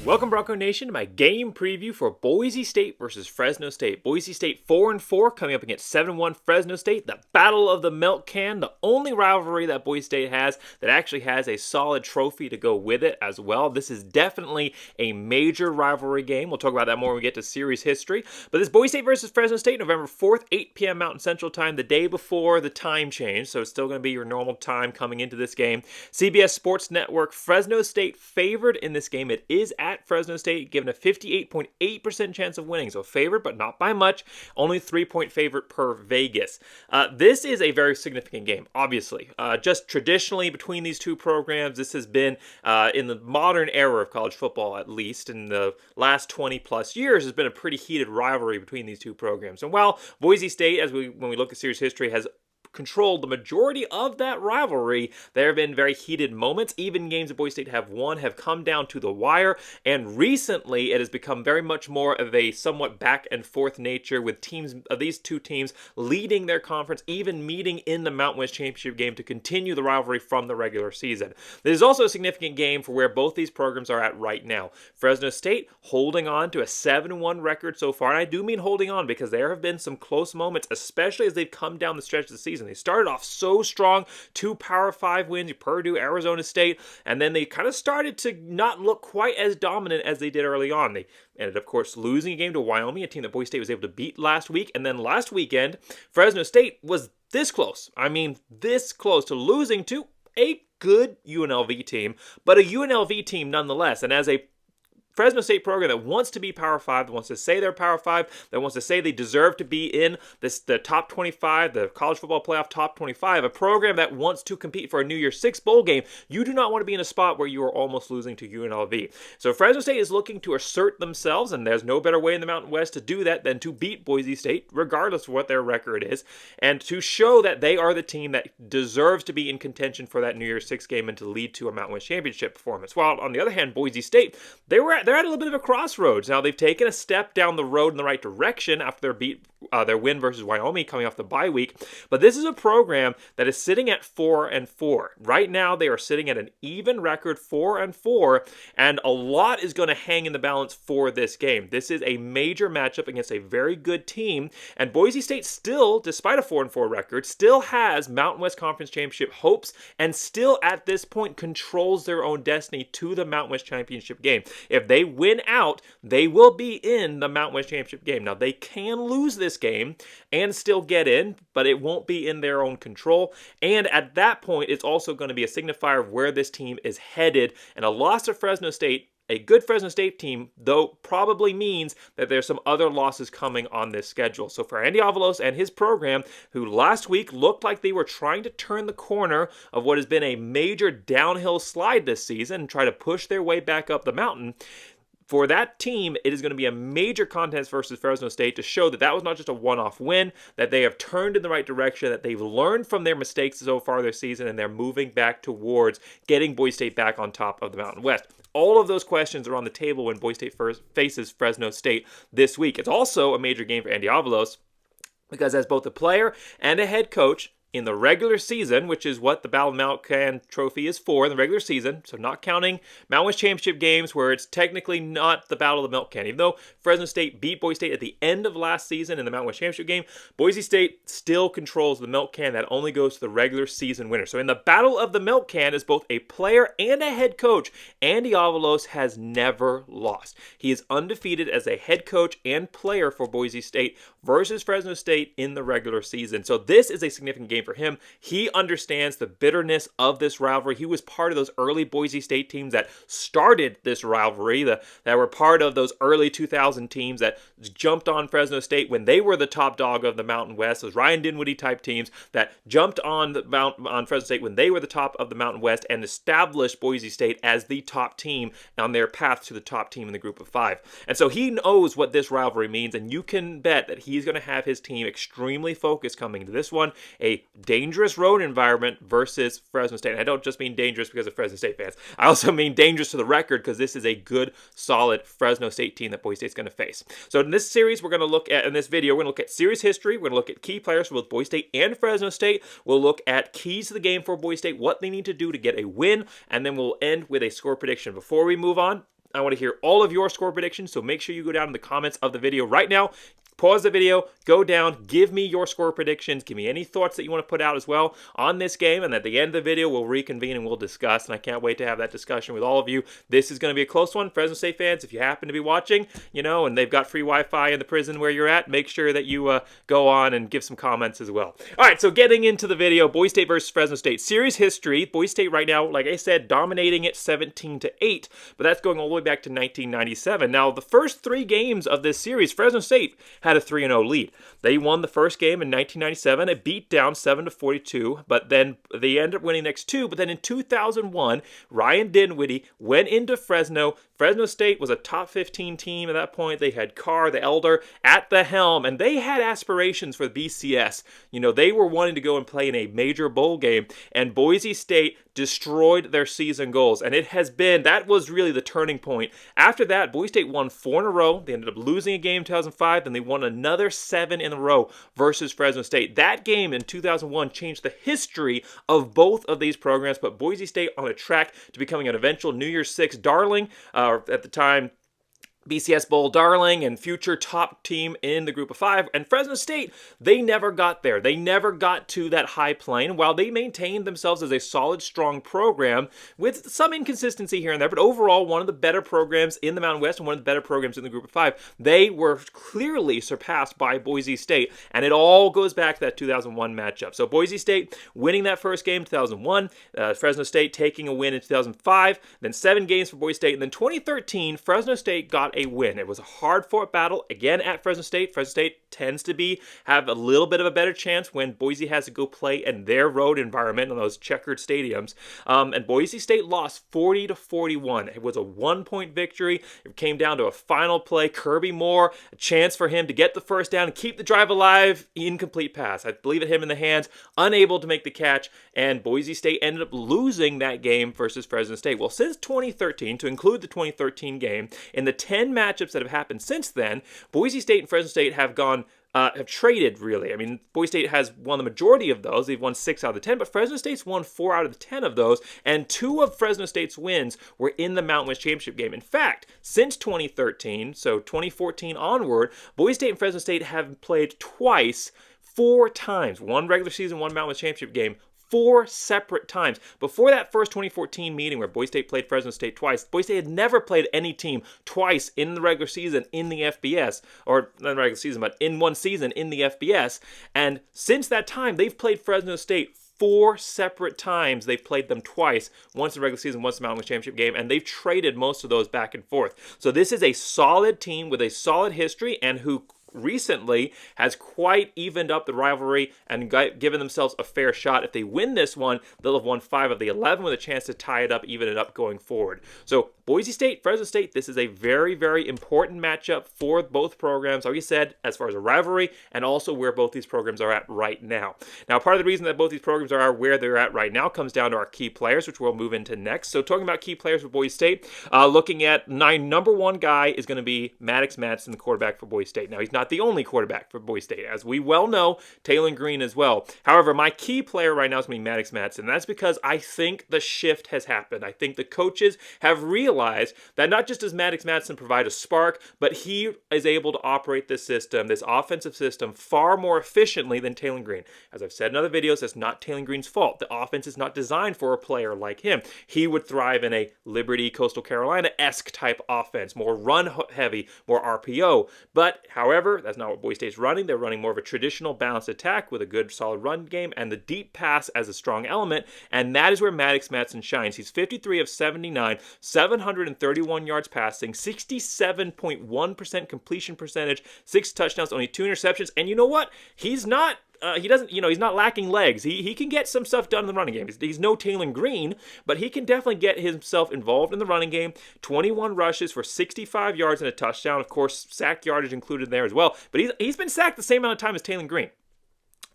Welcome, Bronco Nation, to my game preview for Boise State versus Fresno State. Boise State 4-4 coming up against 7-1 Fresno State. The Battle of the Milk Can, the only rivalry that Boise State has that actually has a solid trophy to go with it as well. This is definitely a major rivalry game. We'll talk about that more when we get to series history. But this Boise State versus Fresno State, November 4th, 8 p.m. Mountain Central Time, the day before the time change. So it's still going to be your normal time coming into this game. CBS Sports Network, Fresno State favored in this game. It is at Fresno State, given a 58.8% chance of winning. So favored, but not by much. Only 3-point favorite per Vegas. This is a very significant game, obviously. Just traditionally between these two programs, this has been, in the modern era of college football, at least, in the last 20 plus years, has been a pretty heated rivalry between these two programs. And while Boise State, when we look at series history, has controlled the majority of that rivalry, there have been very heated moments. Even games that Boise State have won have come down to the wire, and recently it has become very much more of a somewhat back and forth nature, with these two teams leading their conference, even meeting in the Mountain West Championship game to continue the rivalry from the regular season. This is also a significant game for where both these programs are at right now. Fresno State holding on to a 7-1 record so far, and I do mean holding on because there have been some close moments, especially as they've come down the stretch of the season. They started off so strong, 2 Power 5 wins, Purdue, Arizona State, and then they kind of started to not look quite as dominant as they did early on. They ended, of course, losing a game to Wyoming, a team that Boise State was able to beat last week, and then last weekend, Fresno State was this close. I mean, this close to losing to a good UNLV team, but a UNLV team nonetheless, and as a Fresno State program that wants to be Power 5, that wants to say they're Power 5, that wants to say they deserve to be in the top 25, the college football playoff top 25, a program that wants to compete for a New Year's Six bowl game, you do not want to be in a spot where you are almost losing to UNLV. So Fresno State is looking to assert themselves, and there's no better way in the Mountain West to do that than to beat Boise State, regardless of what their record is, and to show that they are the team that deserves to be in contention for that New Year's Six game and to lead to a Mountain West Championship performance. While on the other hand, Boise State, they're at a little bit of a crossroads. Now, they've taken a step down the road in the right direction after their win versus Wyoming coming off the bye week, but this is a program that is sitting at 4-4. Right now, they are sitting at an even record 4-4, and a lot is going to hang in the balance for this game. This is a major matchup against a very good team, and Boise State still, despite a 4-4 record, still has Mountain West Conference Championship hopes, and still at this point controls their own destiny to the Mountain West Championship game. If they win out, they will be in the Mountain West Championship game. Now, they can lose this game and still get in, but it won't be in their own control. And at that point, it's also going to be a signifier of where this team is headed. And a loss to Fresno State, a good Fresno State team, though, probably means that there's some other losses coming on this schedule. So for Andy Avalos and his program, who last week looked like they were trying to turn the corner of what has been a major downhill slide this season and try to push their way back up the mountain, for that team, it is going to be a major contest versus Fresno State to show that that was not just a one-off win, that they have turned in the right direction, that they've learned from their mistakes so far this season, and they're moving back towards getting Boise State back on top of the Mountain West. All of those questions are on the table when Boise State faces Fresno State this week. It's also a major game for Andy Avalos because as both a player and a head coach, in the regular season, which is what the Battle of the Milk Can trophy is for in the regular season, so not counting Mountain West Championship games where it's technically not the Battle of the Milk Can. Even though Fresno State beat Boise State at the end of last season in the Mountain West Championship game, Boise State still controls the Milk Can. That only goes to the regular season winner. So in the Battle of the Milk Can, as both a player and a head coach, Andy Avalos has never lost. He is undefeated as a head coach and player for Boise State versus Fresno State in the regular season. So this is a significant game for him. He understands the bitterness of this rivalry. He was part of those early Boise State teams that started this rivalry, that were part of those early 2000 teams that jumped on Fresno State when they were the top dog of the Mountain West, those Ryan Dinwiddie type teams that jumped on Fresno State when they were the top of the Mountain West and established Boise State as the top team on their path to the top team in the group of 5. And so he knows what this rivalry means, and you can bet that he's going to have his team extremely focused coming into this one. A dangerous road environment versus Fresno State. And I don't just mean dangerous because of Fresno State fans. I also mean dangerous to the record because this is a good, solid Fresno State team that Boise State's going to face. So in this series, we're going to look at, in this video, we're going to look at series history. We're going to look at key players for both Boise State and Fresno State. We'll look at keys to the game for Boise State, what they need to do to get a win, and then we'll end with a score prediction. Before we move on, I want to hear all of your score predictions, so make sure you go down in the comments of the video right now. Pause the video, go down, give me your score predictions, give me any thoughts that you want to put out as well on this game, and at the end of the video, we'll reconvene and we'll discuss, and I can't wait to have that discussion with all of you. This is going to be a close one. Fresno State fans, if you happen to be watching, and they've got free Wi-Fi in the prison where you're at, make sure that you go on and give some comments as well. All right, so getting into the video, Boise State versus Fresno State. Series history, Boise State right now, like I said, dominating it 17-8, but that's going all the way back to 1997. Now, the first 3 games of this series, Fresno State had a 3-0 lead. They won the first game in 1997. It beat down 7-42, but then they ended up winning the next 2. But then in 2001, Ryan Dinwiddie went into Fresno. Fresno State was a top 15 team at that point. They had Carr, the elder, at the helm, and they had aspirations for the BCS. They were wanting to go and play in a major bowl game, and Boise State destroyed their season goals, and that was really the turning point. After that, Boise State won 4 in a row. They ended up losing a game in 2005, then they won another 7 in a row versus Fresno State. That game in 2001 changed the history of both of these programs, put Boise State on a track to becoming an eventual New Year's Six darling, at the time, BCS Bowl darling and future top team in the group of 5. And Fresno State, they never got there. They never got to that high plane. While they maintained themselves as a solid, strong program with some inconsistency here and there, but overall one of the better programs in the Mountain West and one of the better programs in the group of 5, they were clearly surpassed by Boise State. And it all goes back to that 2001 matchup. So Boise State winning that first game in 2001, Fresno State taking a win in 2005, then 7 games for Boise State, and then 2013, Fresno State got a win. It was a hard-fought battle, again, at Fresno State. Fresno State tends to have a little bit of a better chance when Boise has to go play in their road environment on those checkered stadiums. And Boise State lost 40-41. It was a 1-point victory. It came down to a final play. Kirby Moore, a chance for him to get the first down and keep the drive alive. Incomplete pass. I believe it hit him in the hands, unable to make the catch, and Boise State ended up losing that game versus Fresno State. Well, since 2013, to include the 2013 game, in the 10 matchups that have happened since then, Boise State and Fresno State have traded, really. I mean, Boise State has won the majority of those. They've won 6 out of the 10, but Fresno State's won 4 out of the 10 of those, and 2 of Fresno State's wins were in the Mountain West Championship game. In fact, since 2013, so 2014 onward, Boise State and Fresno State have played twice, 4 times. 1 regular season, 1 Mountain West Championship game, 4 separate times. Before that first 2014 meeting where Boise State played Fresno State twice, Boise State had never played any team twice in the regular season in the FBS, or not the regular season, but in one season in the FBS. And since that time, they've played Fresno State 4 separate times. They've played them twice, once in the regular season, once in the Mountain West Championship game, and they've traded most of those back and forth. So this is a solid team with a solid history and who recently has quite evened up the rivalry and given themselves a fair shot. If they win this one, they'll have won 5 of the 11 with a chance to tie it up, even it up going forward. So Boise State, Fresno State, this is a very, very important matchup for both programs, like we said, as far as a rivalry and also where both these programs are at right now. Now, part of the reason that both these programs are where they're at right now comes down to our key players, which we'll move into next. So talking about key players for Boise State, looking at number 1 guy is going to be Maddox Madsen, the quarterback for Boise State. Now, he's not the only quarterback for Boise State. As we well know, Taylor Green as well. However, my key player right now is going to be Maddox Madsen. That's because I think the shift has happened. I think the coaches have realized that not just does Maddox Madsen provide a spark, but he is able to operate this system, this offensive system, far more efficiently than Taylor Green. As I've said in other videos, that's not Taylor Green's fault. The offense is not designed for a player like him. He would thrive in a Liberty, Coastal Carolina-esque type offense, more run-heavy, more RPO. But, however, that's not what Boise State's running. They're running more of a traditional balanced attack with a good, solid run game and the deep pass as a strong element, and that is where Maddox Madsen shines. He's 53 of 79, 731 yards passing, 67.1% completion percentage, 6 touchdowns, only 2 interceptions, and you know what? He's not he's not lacking legs. He can get some stuff done in the running game. He's no Taylor Green, but he can definitely get himself involved in the running game. 21 rushes for 65 yards and a touchdown. Of course, sack yardage included there as well. But he's been sacked the same amount of time as Taylor Green.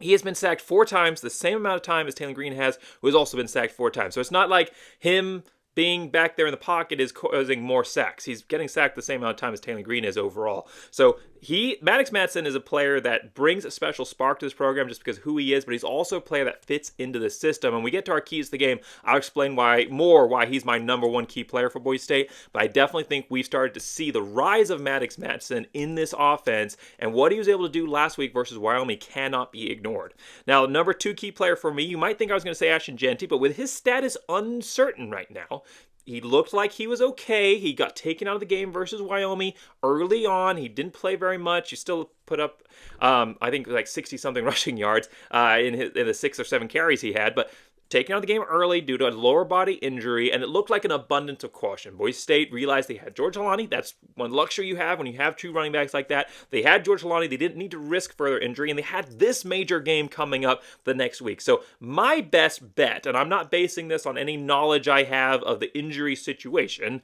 He has been sacked 4 times, the same amount of time as Taylor Green has, who has also been sacked 4 times. So it's not like him being back there in the pocket is causing more sacks. He's getting sacked the same amount of time as Taylor Green is overall. So Maddox Madsen is a player that brings a special spark to this program just because of who he is, but he's also a player that fits into the system. And we get to our keys to the game, I'll explain why he's my number one key player for Boise State. But I definitely think we've started to see the rise of Maddox Madsen in this offense, and what he was able to do last week versus Wyoming cannot be ignored. Now, number 2 key player for me, you might think I was going to say Ashton Jeanty, but with his status uncertain right now, he looked like he was okay. He got taken out of the game versus Wyoming early on. He didn't play very much. He still put up, I think, like 60-something rushing yards in the 6 or 7 carries he had. But taken out of the game early due to a lower body injury, and it looked like an abundance of caution. Boise State realized they had George Holani. That's one luxury you have when you have 2 running backs like that. They had George Holani. They didn't need to risk further injury, and they had this major game coming up the next week. So my best bet, and I'm not basing this on any knowledge I have of the injury situation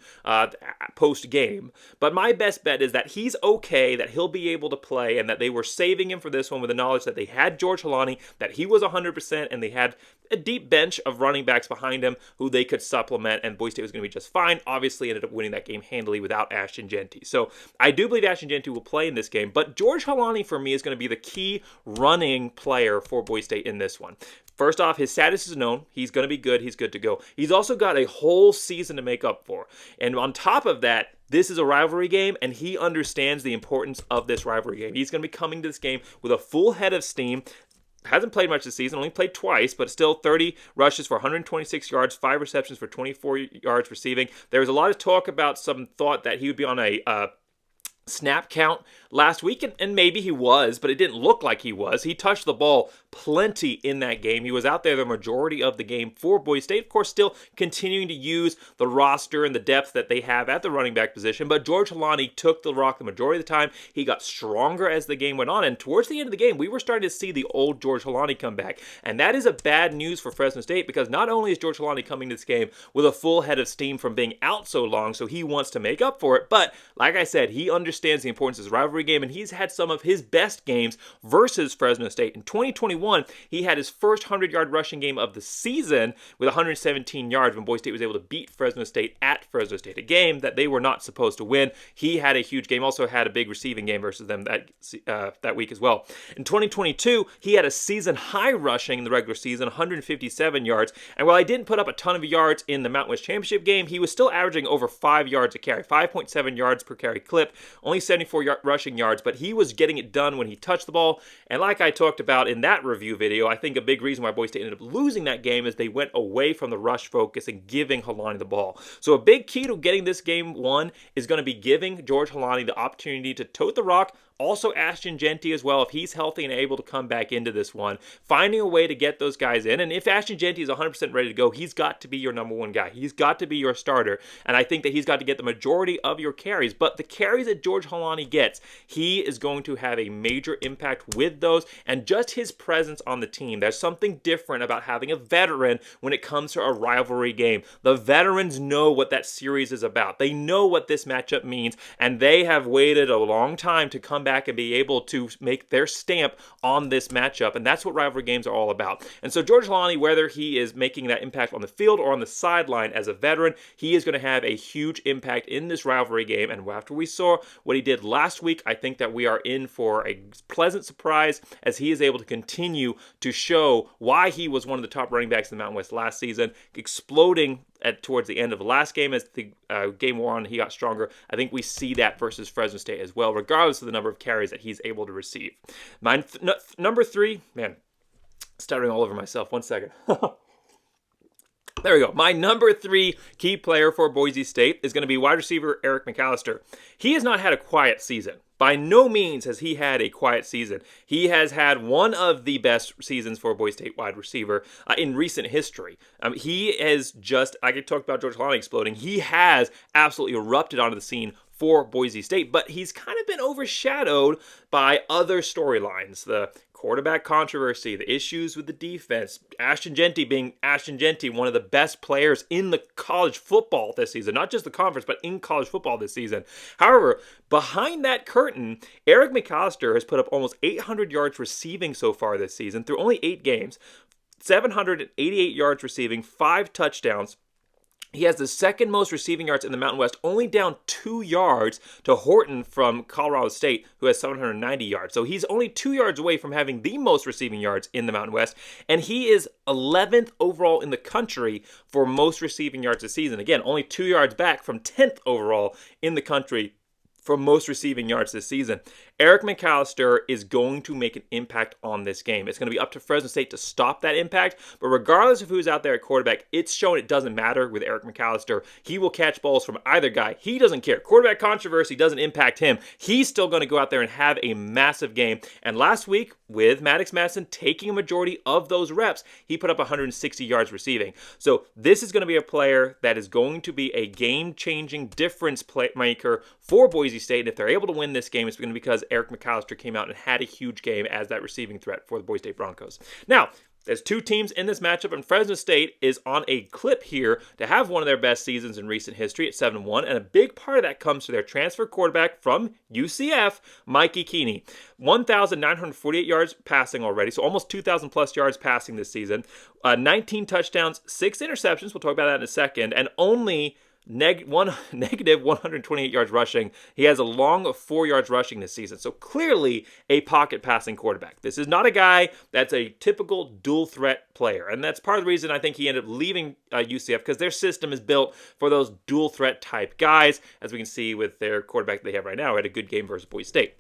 post-game, but my best bet is that he's okay, that he'll be able to play, and that they were saving him for this one with the knowledge that they had George Holani, that he was 100%, and they had a deep bench of running backs behind him who they could supplement, and Boise State was going to be just fine. Obviously ended up winning that game handily without Ashton Jeanty. So I do believe Ashton Jeanty will play in this game, but George Holani for me is going to be the key running player for Boise State in this one. First off, his status is known. He's going to be good. He's good to go. He's also got a whole season to make up for. And on top of that, this is a rivalry game, and he understands the importance of this rivalry game. He's going to be coming to this game with a full head of steam. Hasn't played much this season, only played twice, but still 30 rushes for 126 yards, 5 receptions for 24 yards receiving. There was a lot of talk about some thought that he would be on a snap count last week, and maybe he was, but it didn't look like he was. He touched the ball plenty in that game. He was out there the majority of the game for Boise State. Of course, still continuing to use the roster and the depth that they have at the running back position, but George Holani took the rock the majority of the time. He got stronger as the game went on, and towards the end of the game, we were starting to see the old George Holani come back, and that is a bad news for Fresno State, because not only is George Holani coming to this game with a full head of steam from being out so long, so he wants to make up for it, but like I said, he understands the importance of this rivalry game, and he's had some of his best games versus Fresno State. In 2021, he had his first 100-yard rushing game of the season with 117 yards when Boise State was able to beat Fresno State at Fresno State, a game that they were not supposed to win. He had a huge game, also had a big receiving game versus them that week as well. In 2022, he had a season-high rushing in the regular season, 157 yards, and while I didn't put up a ton of yards in the Mountain West Championship game, he was still averaging over 5 yards a carry, 5.7 yards per carry clip, only 74 rushing yards, but he was getting it done when he touched the ball. And like I talked about in that review video, I think a big reason why Boise State ended up losing that game is they went away from the rush focus and giving Holani the ball. So a big key to getting this game won is going to be giving George Holani the opportunity to tote the rock. Also Ashton Jeanty as well, if he's healthy and able to come back into this one. Finding a way to get those guys in. And if Ashton Jeanty is 100% ready to go, he's got to be your number one guy. He's got to be your starter. And I think that he's got to get the majority of your carries. But the carries that George Holani gets, he is going to have a major impact with those. And just his presence on the team. There's something different about having a veteran when it comes to a rivalry game. The veterans know what that series is about. They know what this matchup means. And they have waited a long time to come back and be able to make their stamp on this matchup, and that's what rivalry games are all about. And so George Holani, whether he is making that impact on the field or on the sideline as a veteran, he is going to have a huge impact in this rivalry game. And after we saw what he did last week, I think that we are in for a pleasant surprise as he is able to continue to show why he was one of the top running backs in the Mountain West last season, exploding towards the end of the last game as the game wore on. He got stronger. I think we see that versus Fresno State as well, regardless of the number of carries that he's able to receive. My number 3, man, stuttering all over myself. 1 second. There we go. My number 3 key player for Boise State is going to be wide receiver Eric McAllister. He has not had a quiet season. By no means has he had a quiet season. He has had one of the best seasons for a Boise State wide receiver in recent history. He has just, I could talk about George Holani exploding. He has absolutely erupted onto the scene for Boise State, but he's kind of been overshadowed by other storylines. The quarterback controversy, the issues with the defense, Ashton Jeanty being Ashton Jeanty, one of the best players in the college football this season, not just the conference, but in college football this season. However, behind that curtain, Eric McAllister has put up almost 800 yards receiving so far this season through only 8 games, 788 yards receiving, 5 touchdowns. He has the second most receiving yards in the Mountain West, only down 2 yards to Horton from Colorado State, who has 790 yards. So he's only 2 yards away from having the most receiving yards in the Mountain West, and he is 11th overall in the country for most receiving yards this season. Again, only 2 yards back from 10th overall in the country for most receiving yards this season. Eric McAllister is going to make an impact on this game. It's going to be up to Fresno State to stop that impact, but regardless of who's out there at quarterback, it's shown it doesn't matter with Eric McAllister. He will catch balls from either guy. He doesn't care. Quarterback controversy doesn't impact him. He's still going to go out there and have a massive game. And last week, with Maddox Madsen taking a majority of those reps, he put up 160 yards receiving. So this is going to be a player that is going to be a game-changing difference maker for Boise State. And if they're able to win this game, it's going to be because Eric McAllister came out and had a huge game as that receiving threat for the Boise State Broncos. Now, there's two teams in this matchup, and Fresno State is on a clip here to have one of their best seasons in recent history at 7-1, and a big part of that comes to their transfer quarterback from UCF, Mikey Keeney. 1,948 yards passing already, so almost 2,000 plus yards passing this season. 19 touchdowns, 6 interceptions, we'll talk about that in a second, and only negative 128 yards rushing. He has a long of 4 yards rushing this season. So clearly a pocket passing quarterback. This is not a guy that's a typical dual threat player. And that's part of the reason I think he ended up leaving UCF, because their system is built for those dual threat type guys. As we can see with their quarterback they have right now, had a good game versus Boise State.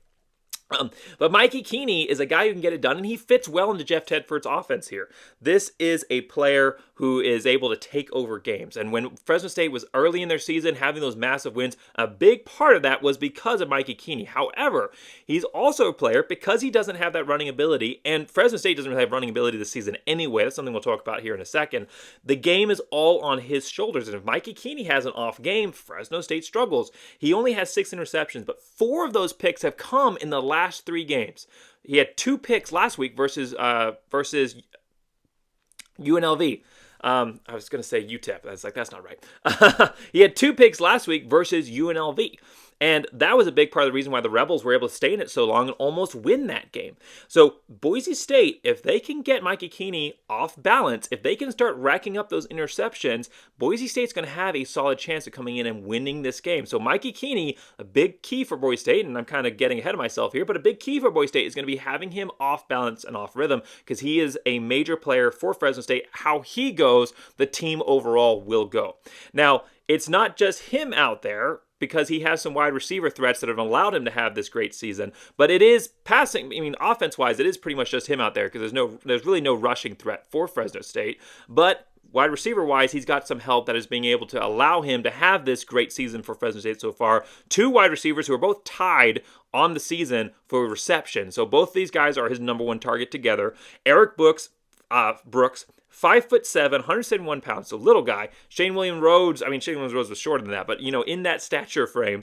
But Mikey Keeney is a guy who can get it done, and he fits well into Jeff Tedford's offense here. This is a player who is able to take over games. And when Fresno State was early in their season having those massive wins, a big part of that was because of Mikey Keeney. However, he's also a player, because he doesn't have that running ability, and Fresno State doesn't really have running ability this season anyway. That's something we'll talk about here in a second. The game is all on his shoulders, and if Mikey Keeney has an off game, Fresno State struggles. He only has 6 interceptions, but 4 of those picks have come in the last 3 games. He had 2 picks last week versus UNLV. I was going to say UTEP. That's not right. He had 2 picks last week versus UNLV. And that was a big part of the reason why the Rebels were able to stay in it so long and almost win that game. So Boise State, if they can get Mikey Keeney off balance, if they can start racking up those interceptions, Boise State's going to have a solid chance of coming in and winning this game. So Mikey Keeney, a big key for Boise State, and I'm kind of getting ahead of myself here, but a big key for Boise State is going to be having him off balance and off rhythm, because he is a major player for Fresno State. How he goes, the team overall will go. Now, it's not just him out there, because he has some wide receiver threats that have allowed him to have this great season. But it is passing, offense-wise, it is pretty much just him out there, because there's really no rushing threat for Fresno State. But wide receiver-wise, he's got some help that is being able to allow him to have this great season for Fresno State so far. 2 wide receivers who are both tied on the season for reception. So both these guys are his number 1 target together. Eric Brooks, 5'7", 171 pounds, so little guy. Shane Williams Rhodes was shorter than that, but in that stature frame.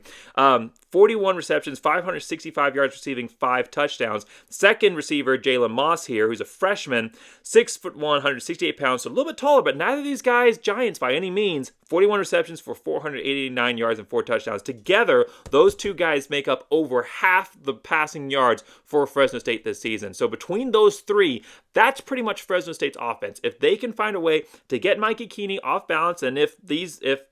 41 receptions, 565 yards receiving, 5 touchdowns. Second receiver, Jalen Moss here, who's a freshman, 6'1", 168 pounds, so a little bit taller, but neither of these guys giants by any means. 41 receptions for 489 yards and 4 touchdowns. Together, those 2 guys make up over half the passing yards for Fresno State this season. So between those 3, that's pretty much Fresno State's offense. If they can find a way to get Mikey Keeney off balance, and if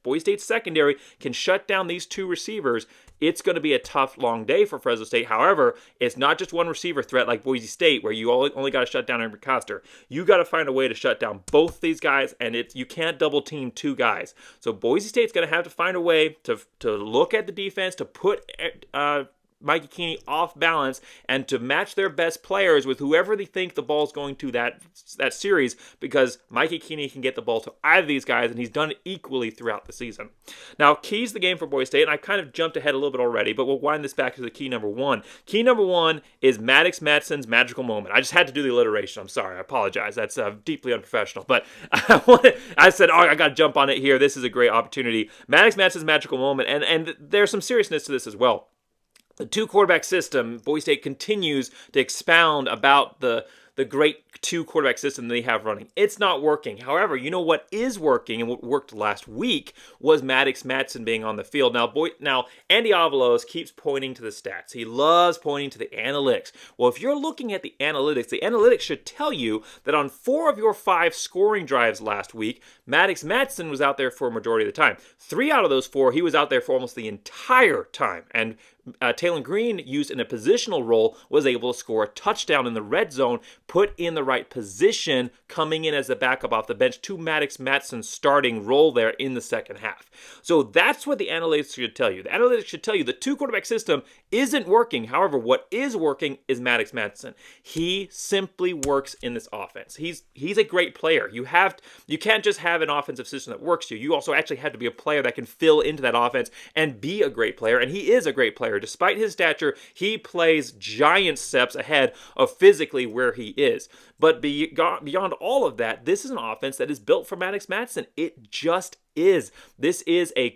Boise State's secondary can shut down these 2 receivers, it's going to be a tough, long day for Fresno State. However, it's not just one receiver threat like Boise State, where you only got to shut down Eric McAllister. You got to find a way to shut down both these guys, and you can't double team 2 guys. So Boise State's going to have to find a way to look at the defense, to put Mikey Keeney off balance, and to match their best players with whoever they think the ball's going to that series, because Mikey Keeney can get the ball to either of these guys, and he's done it equally throughout the season. Now, keys the game for Boise State, and I kind of jumped ahead a little bit already, but we'll wind this back to the key number 1. Key number 1 is Maddox Madsen's magical moment. I just had to do the alliteration. I'm sorry. I apologize. That's deeply unprofessional, but I said, I got to jump on it here. This is a great opportunity. Maddox Madsen's magical moment, and there's some seriousness to this as well. The 2 quarterback system, Boise State continues to expound about the the great two-quarterback system they have running. It's not working. However, you know what is working and what worked last week was Maddox Madsen being on the field. Now Andy Avalos keeps pointing to the stats. He loves pointing to the analytics. Well, if you're looking at the analytics should tell you that on 4 of your 5 scoring drives last week, Maddox Madsen was out there for a majority of the time. 3 out of those 4, he was out there for almost the entire time. And Taylor Green, used in a positional role, was able to score a touchdown in the red zone, put in the right position, coming in as a backup off the bench to Maddox Madsen's starting role there in the second half. So that's what the analytics should tell you. The analytics should tell you the two-quarterback system isn't working. However, what is working is Maddox Madsen. He simply works in this offense. He's a great player. You can't just have an offensive system that works for you. You also actually have to be a player that can fill into that offense and be a great player, and he is a great player. Despite his stature, he plays giant steps ahead of physically where he is. But beyond all of that, this is an offense that is built for Maddox Madsen. It just is. This is a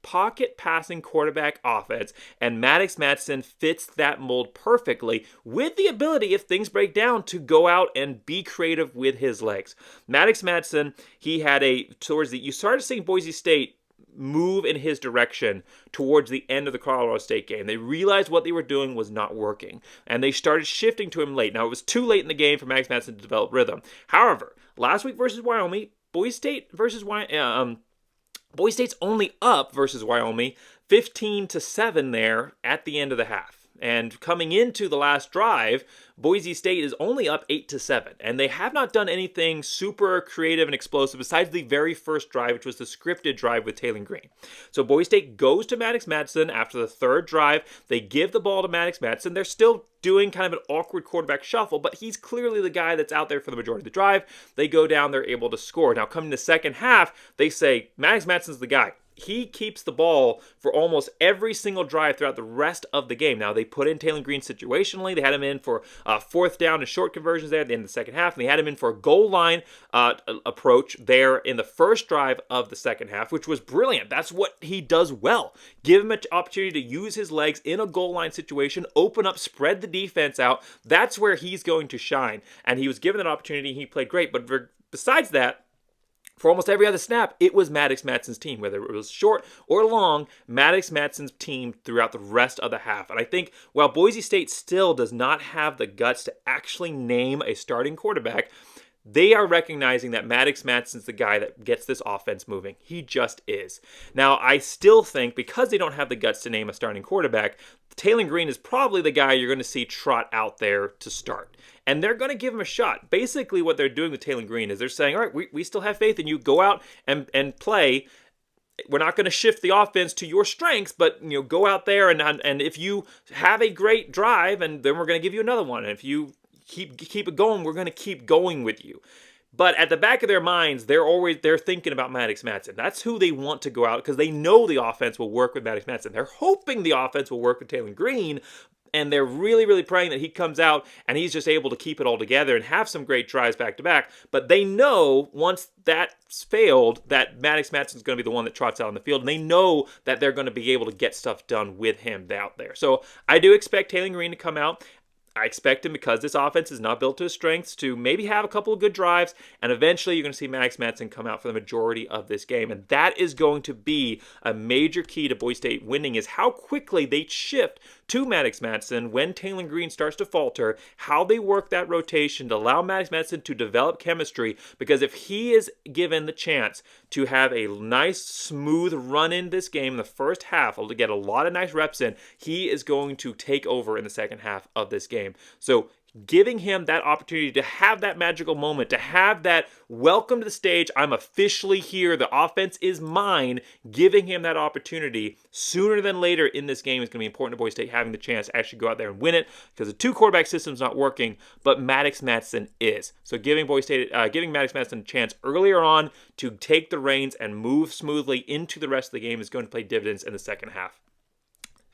pocket passing quarterback offense, and Maddox Madsen fits that mold perfectly with the ability, if things break down, to go out and be creative with his legs. Maddox Madsen, you started seeing Boise State move in his direction towards the end of the Colorado State game. They realized what they were doing was not working, and they started shifting to him late. Now, it was too late in the game for Maddox Madsen to develop rhythm. However, last week versus Wyoming, Boise State's only up versus Wyoming 15-7 there at the end of the half. And coming into the last drive, Boise State is only up 8-7. And they have not done anything super creative and explosive besides the very first drive, which was the scripted drive with Taylor Green. So Boise State goes to Maddox Madsen after the third drive. They give the ball to Maddox Madsen. They're still doing kind of an awkward quarterback shuffle, but he's clearly the guy that's out there for the majority of the drive. They go down, they're able to score. Now, coming to the second half, they say Maddox Madsen's the guy. He keeps the ball for almost every single drive throughout the rest of the game. Now, they put in Taylor Green situationally. They had him in for fourth down and short conversions there at the end of the second half. And they had him in for a goal line approach there in the first drive of the second half, which was brilliant. That's what he does well. Give him an opportunity to use his legs in a goal line situation, open up, spread the defense out. That's where he's going to shine. And he was given that opportunity. He played great. But besides that, for almost every other snap, it was Maddox Madsen's team. Whether it was short or long, Maddox Madsen's team throughout the rest of the half. And I think while Boise State still does not have the guts to actually name a starting quarterback, they are recognizing that Maddox Madsen's the guy that gets this offense moving. He just is. Now, I still think because they don't have the guts to name a starting quarterback, Taylor Green is probably the guy you're going to see trot out there to start. And they're going to give him a shot. Basically, what they're doing with Taylor Green is they're saying, all right, we still have faith in you. Go out and play. We're not going to shift the offense to your strengths, but go out there and if you have a great drive, and then we're going to give you another one. And if you keep it going, we're going to keep going with you. But at the back of their minds, they're thinking about Maddox Madsen. That's who they want to go out because they know the offense will work with Maddox Madsen. They're hoping the offense will work with Taylor Green, and they're really, really praying that he comes out and he's just able to keep it all together and have some great drives back to back. But they know once that's failed that Maddox Madsen is going to be the one that trots out on the field, and they know that they're going to be able to get stuff done with him out there. So I do expect Taylor Green to come out. I expect him, because this offense is not built to his strengths, to maybe have a couple of good drives, and eventually you're going to see Maddox Madsen come out for the majority of this game. And that is going to be a major key to Boise State winning, is how quickly they shift to Maddox Madsen when Taylor Green starts to falter, how they work that rotation to allow Maddox Madsen to develop chemistry, because if he is given the chance to have a nice, smooth run in this game in the first half, to get a lot of nice reps in, he is going to take over in the second half of this game. So giving him that opportunity to have that magical moment, to have that welcome to the stage, I'm officially here, the offense is mine, giving him that opportunity sooner than later in this game is going to be important to Boise State having the chance to actually go out there and win it, because the two quarterback system is not working, but Maddox Madsen is. So giving Maddox Madsen a chance earlier on to take the reins and move smoothly into the rest of the game is going to play dividends in the second half.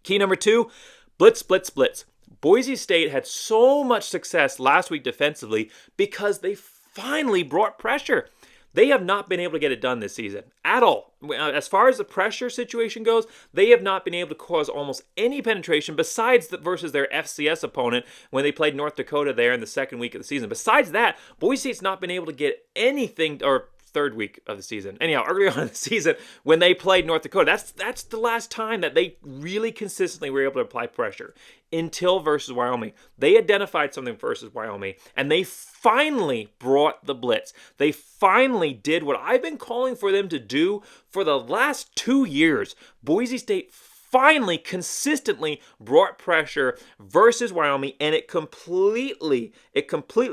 Key number 2, blitz, blitz, blitz. Boise State had so much success last week defensively because they finally brought pressure. They have not been able to get it done this season at all. As far as the pressure situation goes, they have not been able to cause almost any penetration besides versus their FCS opponent when they played North Dakota there in the second week of the season. Besides that, Boise State's not been able to get anything, or third week of the season. Anyhow, earlier on in the season, when they played North Dakota, that's the last time that they really consistently were able to apply pressure, until versus Wyoming. They identified something versus Wyoming, and they finally brought the blitz. They finally did what I've been calling for them to do for the last 2 years. Boise State finally consistently brought pressure versus Wyoming, and it completely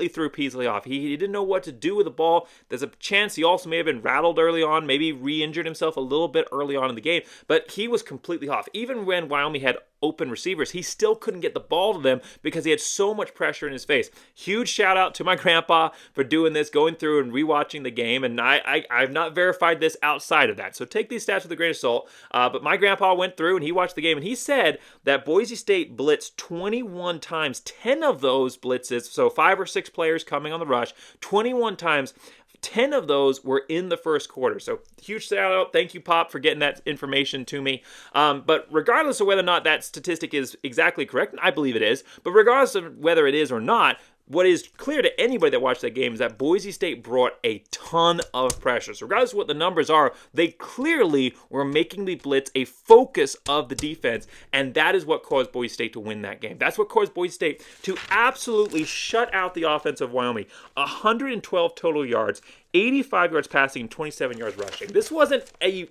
threw Peasley off. He didn't know what to do with the ball. There's a chance he also may have been rattled early on, maybe re-injured himself a little bit early on in the game, but he was completely off. Even when Wyoming had open receivers, he still couldn't get the ball to them because he had so much pressure in his face. Huge shout out to my grandpa for doing this, going through and rewatching the game, and I've not verified this outside of that, so take these stats with a grain of salt, but my grandpa went through and he watched the game, and he said that Boise State blitzed 21 times, 10 of those blitzes, so 5 or 6 players coming on the rush, 21 times. 10 of those were in the first quarter. So huge shout out. Thank you, Pop, for getting that information to me. But regardless of whether or not that statistic is exactly correct, I believe it is, but regardless of whether it is or not, what is clear to anybody that watched that game is that Boise State brought a ton of pressure. So regardless of what the numbers are, they clearly were making the blitz a focus of the defense, and that is what caused Boise State to win that game. That's what caused Boise State to absolutely shut out the offense of Wyoming. 112 total yards, 85 yards passing, 27 yards rushing. This wasn't a,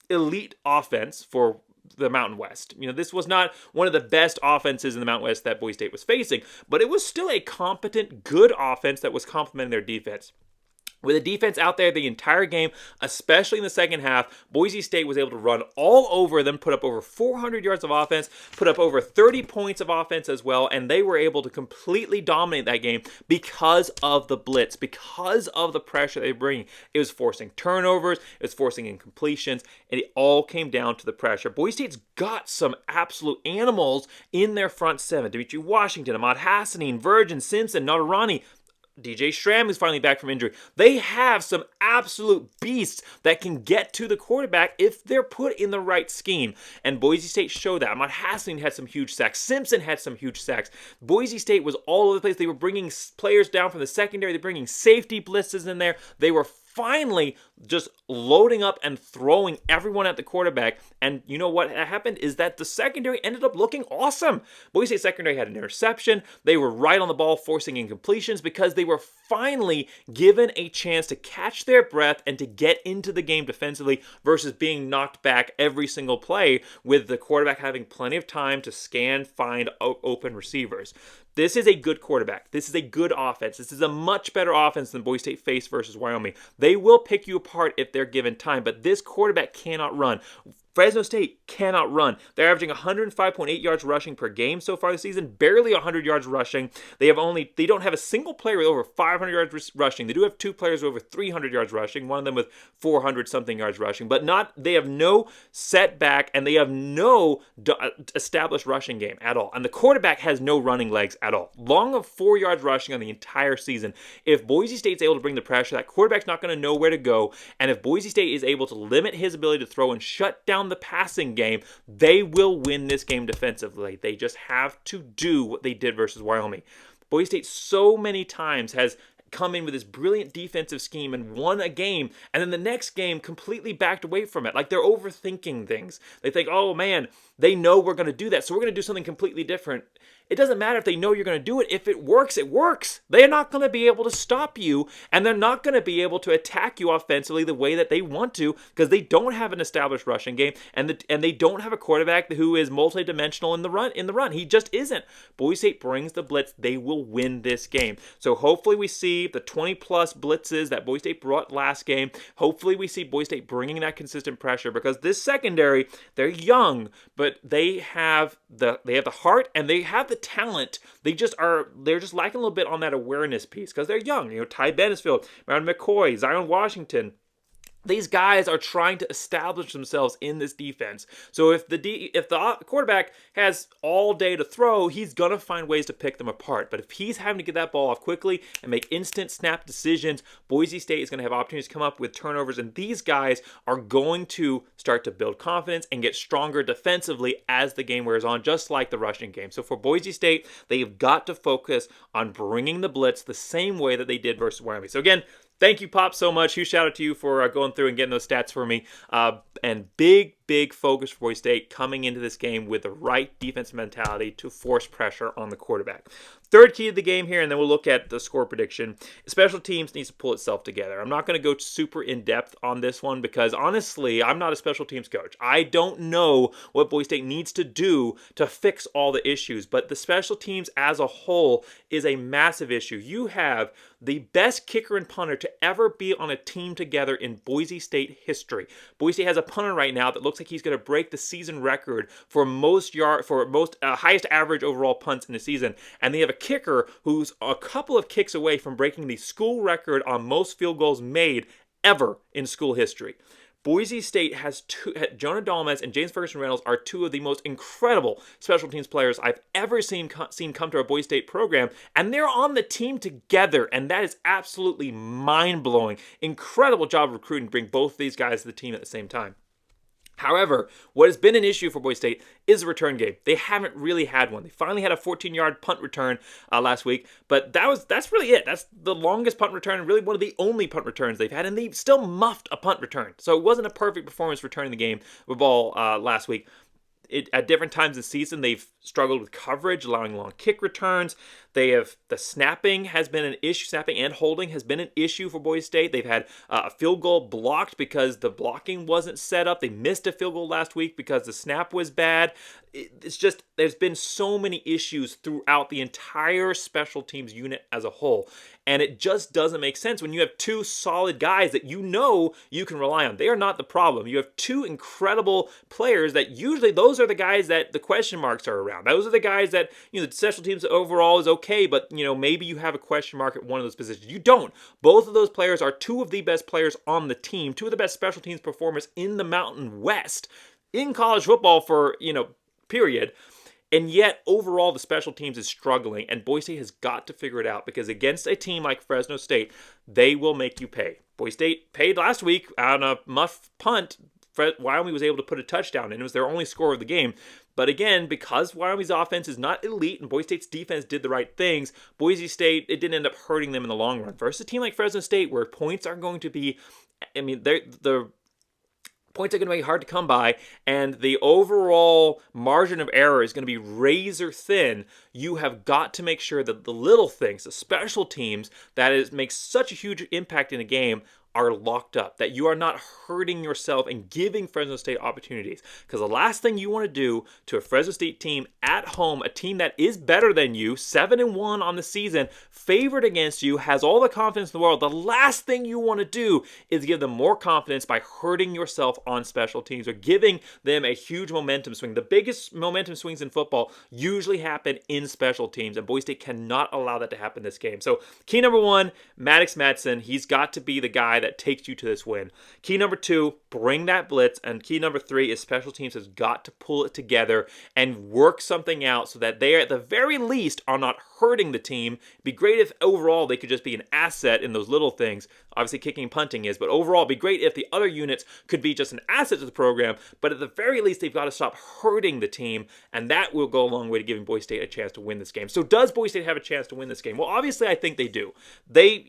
elite offense for the Mountain West. This was not one of the best offenses in the Mountain West that Boise State was facing, but it was still a competent, good offense that was complementing their defense. With the defense out there the entire game, especially in the second half, Boise State was able to run all over them, put up over 400 yards of offense, put up over 30 points of offense as well, and they were able to completely dominate that game because of the blitz, because of the pressure they were bringing. It was forcing turnovers, it was forcing incompletions, and it all came down to the pressure. Boise State's got some absolute animals in their front seven. Dimitri Washington, Ahmad Hassanin, Virgin, Simpson, Nadarani, DJ Stram is finally back from injury. They have some absolute beasts that can get to the quarterback if they're put in the right scheme. And Boise State showed that. Ahmad Hassanin had some huge sacks. Simpson had some huge sacks. Boise State was all over the place. They were bringing players down from the secondary. They're bringing safety blitzes in there. They were finally just loading up and throwing everyone at the quarterback. And you know what happened is that the secondary ended up looking awesome. Boise State secondary had an interception. They were right on the ball, forcing incompletions because they were finally given a chance to catch their breath and to get into the game defensively versus being knocked back every single play with the quarterback having plenty of time to scan, find open receivers. This is a good quarterback. This is a good offense. This is a much better offense than Boise State faced versus Wyoming. They will pick you apart if they're given time, but this quarterback cannot run. Fresno State cannot run. They're averaging 105.8 yards rushing per game so far this season, barely 100 yards rushing. They don't have a single player with over 500 yards rushing. They do have 2 players with over 300 yards rushing, one of them with 400 something yards rushing, but they have no setback and they have no established rushing game at all. And the quarterback has no running legs at all. Long of 4 yards rushing on the entire season. If Boise State's able to bring the pressure, that quarterback's not going to know where to go. And if Boise State is able to limit his ability to throw and shut down the passing game, they will win this game defensively. They just have to do what they did versus Wyoming. Boise State so many times has come in with this brilliant defensive scheme and won a game, and then the next game completely backed away from it. Like they're overthinking things. They think, oh man, they know we're going to do that, so we're going to do something completely different. It doesn't matter if they know you're going to do it. If it works, it works. They're not going to be able to stop you, and they're not going to be able to attack you offensively the way that they want to because they don't have an established rushing game, and they don't have a quarterback who is multidimensional in the run. He just isn't. Boise State brings the blitz. They will win this game. So hopefully we see the 20-plus blitzes that Boise State brought last game. Hopefully we see Boise State bringing that consistent pressure because this secondary, they're young, but they have the heart and they have the talent. They're just lacking a little bit on that awareness piece because they're young. Ty Benesfield, Aaron McCoy, Zion Washington, These guys are trying to establish themselves in this defense. So if the quarterback has all day to throw, he's going to find ways to pick them apart. But if he's having to get that ball off quickly and make instant snap decisions, Boise State is going to have opportunities to come up with turnovers, and these guys are going to start to build confidence and get stronger defensively as the game wears on, just like the rushing game. So for Boise State, they've got to focus on bringing the blitz the same way that they did versus Wyoming. So again, thank you, Pop, so much. Huge shout out to you for going through and getting those stats for me. And big focus for Boise State coming into this game with the right defensive mentality to force pressure on the quarterback. Third key of the game here, and then we'll look at the score prediction. Special teams needs to pull itself together. I'm not going to go super in-depth on this one because, honestly, I'm not a special teams coach. I don't know what Boise State needs to do to fix all the issues, but the special teams as a whole is a massive issue. You have the best kicker and punter to ever be on a team together in Boise State history. Boise State has a punter right now that looks like he's going to break the season record for most highest average overall punts in the season, and they have a kicker who's a couple of kicks away from breaking the school record on most field goals made ever in school history. Boise State has Jonah Dalmas and James Ferguson Reynolds are two of the most incredible special teams players I've ever seen come to a Boise State program, and they're on the team together, and that is absolutely mind-blowing. Incredible job of recruiting to bring both these guys to the team at the same time. However, what has been an issue for Boise State is the return game. They haven't really had one. They finally had a 14-yard punt return last week, but that's really it. That's the longest punt return and really one of the only punt returns they've had, and they still muffed a punt return. So it wasn't a perfect performance returning the game with ball last week. At different times this season, they've struggled with coverage, allowing long kick returns. The snapping has been an issue. Snapping and holding has been an issue for Boise State. They've had a field goal blocked because the blocking wasn't set up. They missed a field goal last week because the snap was bad. It's just, there's been so many issues throughout the entire special teams unit as a whole. And it just doesn't make sense when you have two solid guys that you know you can rely on. They are not the problem. You have two incredible players that usually those are the guys that the question marks are around. Those are the guys that, the special teams overall is okay, but, maybe you have a question mark at one of those positions. You don't. Both of those players are two of the best players on the team, two of the best special teams performers in the Mountain West in college football for, period. And yet, overall, the special teams is struggling, and Boise State has got to figure it out because against a team like Fresno State, they will make you pay. Boise State paid last week on a muff punt. Wyoming was able to put a touchdown in. It was their only score of the game. But again, because Wyoming's offense is not elite and Boise State's defense did the right things, Boise State, it didn't end up hurting them in the long run. Versus a team like Fresno State where points are going to be, the points are going to be hard to come by, and the overall margin of error is going to be razor thin. You have got to make sure that the little things, the special teams, makes such a huge impact in a game, are locked up, that you are not hurting yourself and giving Fresno State opportunities. Because the last thing you want to do to a Fresno State team at home, a team that is better than you, 7-1 on the season, favored against you, has all the confidence in the world, the last thing you want to do is give them more confidence by hurting yourself on special teams or giving them a huge momentum swing. The biggest momentum swings in football usually happen in special teams, and Boise State cannot allow that to happen this game. So key number one, Maddox Madsen, he's got to be the guy that takes you to this win. Key number two, bring that blitz. And key number three is special teams has got to pull it together and work something out so that they, at the very least, are not hurting the team. It'd be great if overall they could just be an asset in those little things. Obviously kicking and punting is, but overall it'd be great if the other units could be just an asset to the program, but at the very least they've got to stop hurting the team, and that will go a long way to giving Boise State a chance to win this game. So does Boise State have a chance to win this game? Well, obviously I think they do. They,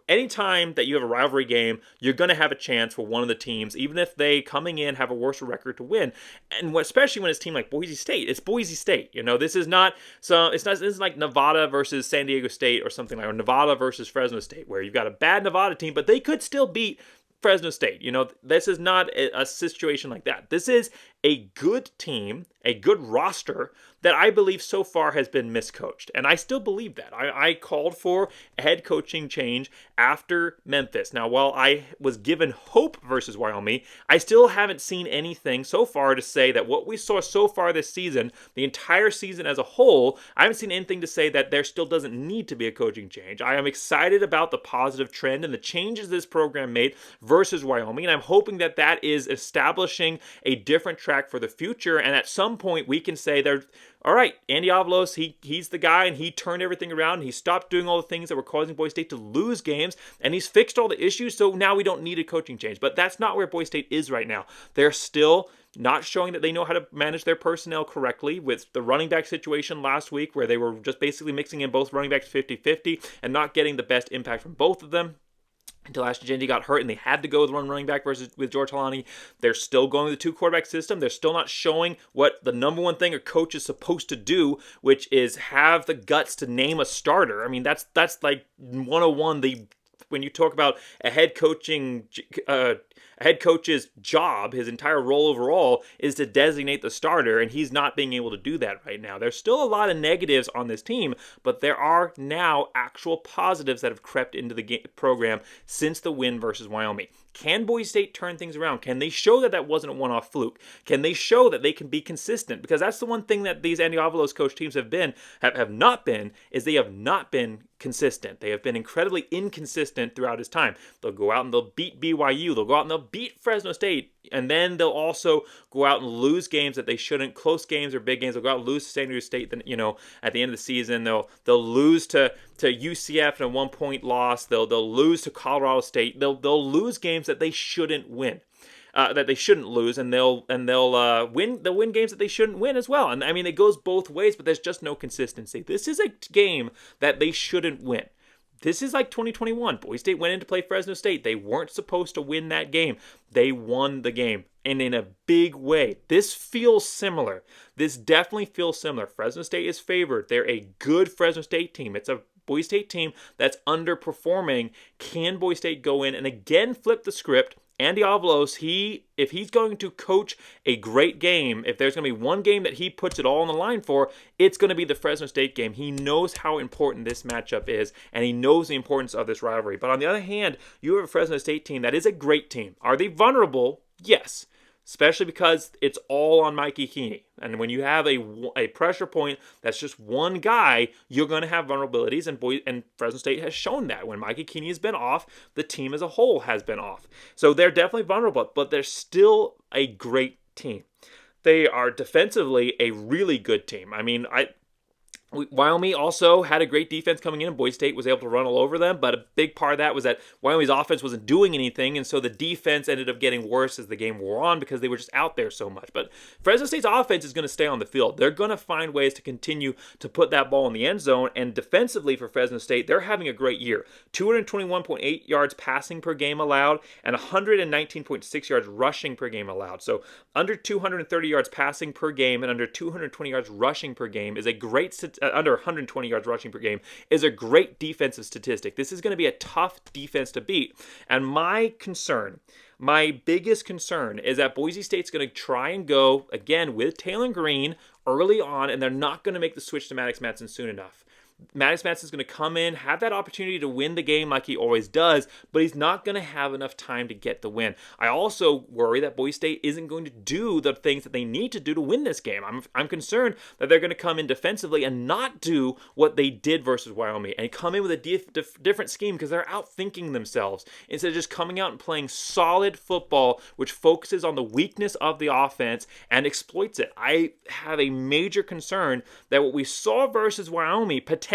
anytime that you have a rivalry game, you're going to have a chance for one of the teams, even if they coming in have a worse record, to win. And especially when it's a team like Boise State. It's Boise State. This is not this is like Nevada versus San Diego State or something like, or Nevada versus Fresno State, where you've got a bad Nevada team, but they could still beat Fresno State. This is not a situation like that. This is a good team, a good roster that I believe so far has been miscoached. And I still believe that. I called for a head coaching change after Memphis. Now, while I was given hope versus Wyoming, I still haven't seen anything so far to say that what we saw so far this season, the entire season as a whole, I haven't seen anything to say that there still doesn't need to be a coaching change. I am excited about the positive trend and the changes this program made versus Wyoming, and I'm hoping that that is establishing a different track for the future, and at some point we can say all right, Andy Avalos, he's the guy, and he turned everything around, and he stopped doing all the things that were causing Boise State to lose games, and he's fixed all the issues, so now we don't need a coaching change. But that's not where Boise State is right now. They're still not showing that they know how to manage their personnel correctly, with the running back situation last week where they were just basically mixing in both running backs 50-50 and not getting the best impact from both of them until Ashton Jeanty got hurt and they had to go with one running back with George Halani. They're still going with the two quarterback system. They're still not showing what the number one thing a coach is supposed to do, which is have the guts to name a starter. I mean, that's like 101. When you talk about a head coach's job, his entire role overall is to designate the starter, and he's not being able to do that right now. There's still a lot of negatives on this team, but there are now actual positives that have crept into the program since the win versus Wyoming. Can Boise State turn things around? Can they show that that wasn't a one-off fluke? Can they show that they can be consistent? Because that's the one thing that these Andy Avalos coach teams have not been consistent. They have been incredibly inconsistent throughout his time. They'll go out and they'll beat BYU. They'll go out and they'll beat Fresno State. And then they'll also go out and lose games that they shouldn't, close games or big games. They'll go out and lose to San Diego State. Then, at the end of the season, they'll lose to UCF in a 1-point loss. They'll lose to Colorado State. They'll lose games that they shouldn't win. That they shouldn't lose, and they'll win games that they shouldn't win as well. And I mean, it goes both ways, but there's just no consistency. This is a game that they shouldn't win. This is like 2021. Boise State went in to play Fresno State. They weren't supposed to win that game. They won the game, and in a big way. This feels similar. This definitely feels similar. Fresno State is favored. They're a good Fresno State team. It's a Boise State team that's underperforming. Can Boise State go in and again flip the script? Andy Avalos, if he's going to coach a great game, if there's going to be one game that he puts it all on the line for, it's going to be the Fresno State game. He knows how important this matchup is, and he knows the importance of this rivalry. But on the other hand, you have a Fresno State team that is a great team. Are they vulnerable? Yes. Especially because it's all on Mikey Keeney. And when you have a pressure point that's just one guy, you're going to have vulnerabilities, and Fresno State has shown that. When Mikey Keeney has been off, the team as a whole has been off. So they're definitely vulnerable, but they're still a great team. They are defensively a really good team. I mean, Wyoming also had a great defense coming in, and Boise State was able to run all over them, but a big part of that was that Wyoming's offense wasn't doing anything, and so the defense ended up getting worse as the game wore on because they were just out there so much. But Fresno State's offense is going to stay on the field. They're going to find ways to continue to put that ball in the end zone, and defensively for Fresno State, they're having a great year. 221.8 yards passing per game allowed, and 119.6 yards rushing per game allowed. So under 230 yards passing per game and under 220 yards rushing per game is a great under 120 yards rushing per game is a great defensive statistic. This is going to be a tough defense to beat. And my biggest concern is that Boise State's going to try and go, again, with Taylor Green early on, and they're not going to make the switch to Maddox Madsen soon enough. Maddox Madsen is going to come in, have that opportunity to win the game like he always does, but he's not going to have enough time to get the win. I also worry that Boise State isn't going to do the things that they need to do to win this game. I'm concerned that they're going to come in defensively and not do what they did versus Wyoming and come in with a different scheme because they're outthinking themselves instead of just coming out and playing solid football, which focuses on the weakness of the offense and exploits it. I have a major concern that what we saw versus Wyoming, potentially,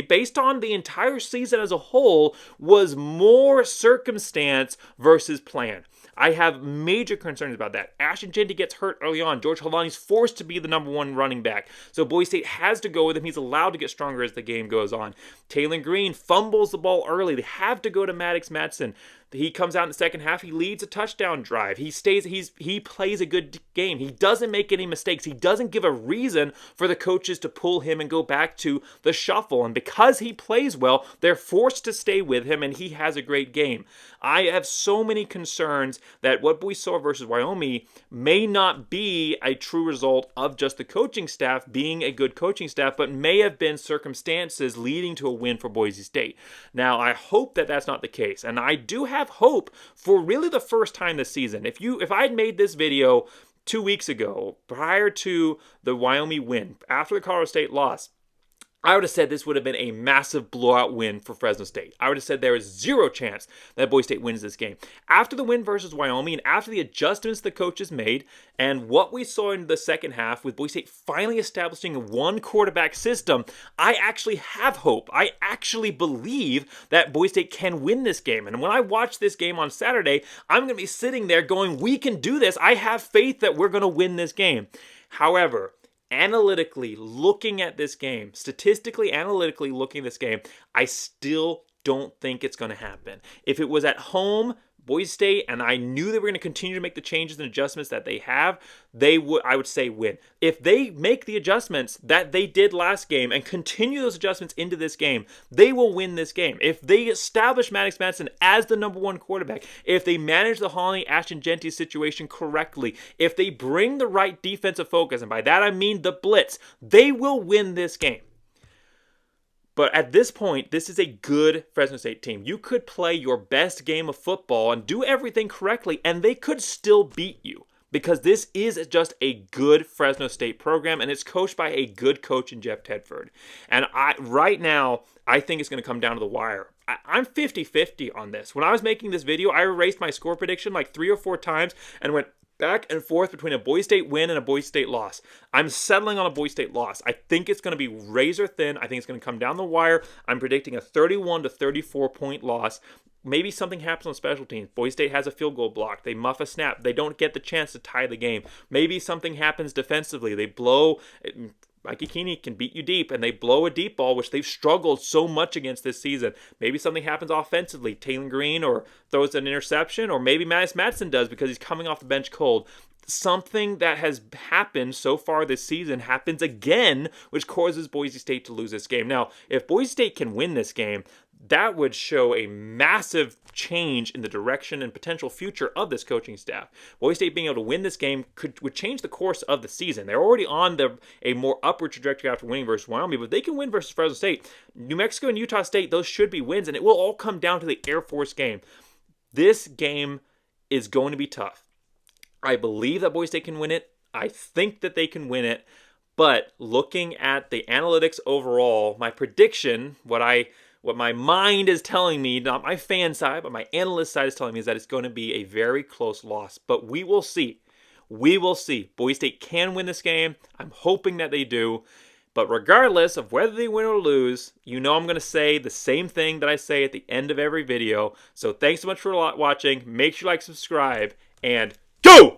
based on the entire season as a whole, was more circumstance versus plan. I have major concerns about that. Ashton Jeanty gets hurt early on. George Halani's forced to be the number one running back. So Boise State has to go with him. He's allowed to get stronger as the game goes on. Taylor Green fumbles the ball early. They have to go to Maddox Madsen. He comes out in the second half. He leads a touchdown drive. He plays a good game. He doesn't make any mistakes. He doesn't give a reason for the coaches to pull him and go back to the shuffle. And because he plays well, they're forced to stay with him, and he has a great game. I have so many concerns that what we saw versus Wyoming may not be a true result of just the coaching staff being a good coaching staff, but may have been circumstances leading to a win for Boise State. Now, I hope that that's not the case, and I do have hope for really the first time this season. If I had made this video 2 weeks ago, prior to the Wyoming win, after the Colorado State loss, I would have said this would have been a massive blowout win for Fresno State. I would have said there is zero chance that Boise State wins this game. After the win versus Wyoming, and after the adjustments the coaches made, and what we saw in the second half with Boise State finally establishing a one quarterback system, I actually have hope. I actually believe that Boise State can win this game. And when I watch this game on Saturday, I'm going to be sitting there going, we can do this. I have faith that we're going to win this game. However, analytically looking at this game, statistically, analytically looking at this game, I still don't think it's going to happen. If it was at home, Boise State, and I knew they were going to continue to make the changes and adjustments that they have, I would say win. If they make the adjustments that they did last game and continue those adjustments into this game, they will win this game. If they establish Maddox Madsen as the number one quarterback, if they manage the Holly Ashton Genty situation correctly, if they bring the right defensive focus, and by that I mean the blitz, they will win this game. But at this point, this is a good Fresno State team. You could play your best game of football and do everything correctly, and they could still beat you. Because this is just a good Fresno State program, and it's coached by a good coach in Jeff Tedford. And right now, I think it's going to come down to the wire. I'm 50-50 on this. When I was making this video, I erased my score prediction like 3 or 4 times and went back and forth between a Boise State win and a Boise State loss. I'm settling on a Boise State loss. I think it's going to be razor thin. I think it's going to come down the wire. I'm predicting a 31 to 34 point loss. Maybe something happens on special teams. Boise State has a field goal block. They muff a snap. They don't get the chance to tie the game. Maybe something happens defensively. They blow. Mikey Keeney can beat you deep, and they blow a deep ball, which they've struggled so much against this season. Maybe something happens offensively. Taylor Green or throws an interception, or maybe Maddox Madsen does because he's coming off the bench cold. Something that has happened so far this season happens again, which causes Boise State to lose this game. Now, if Boise State can win this game, that would show a massive change in the direction and potential future of this coaching staff. Boise State being able to win this game would change the course of the season. They're already on a more upward trajectory after winning versus Wyoming, but they can win versus Fresno State. New Mexico and Utah State, those should be wins, and it will all come down to the Air Force game. This game is going to be tough. I believe that Boise State can win it. I think that they can win it. But looking at the analytics overall, my prediction, what my mind is telling me, not my fan side, but my analyst side is telling me, is that it's going to be a very close loss. But we will see. We will see. Boise State can win this game. I'm hoping that they do. But regardless of whether they win or lose, you know I'm going to say the same thing that I say at the end of every video. So thanks so much for watching. Make sure you like, subscribe, and go!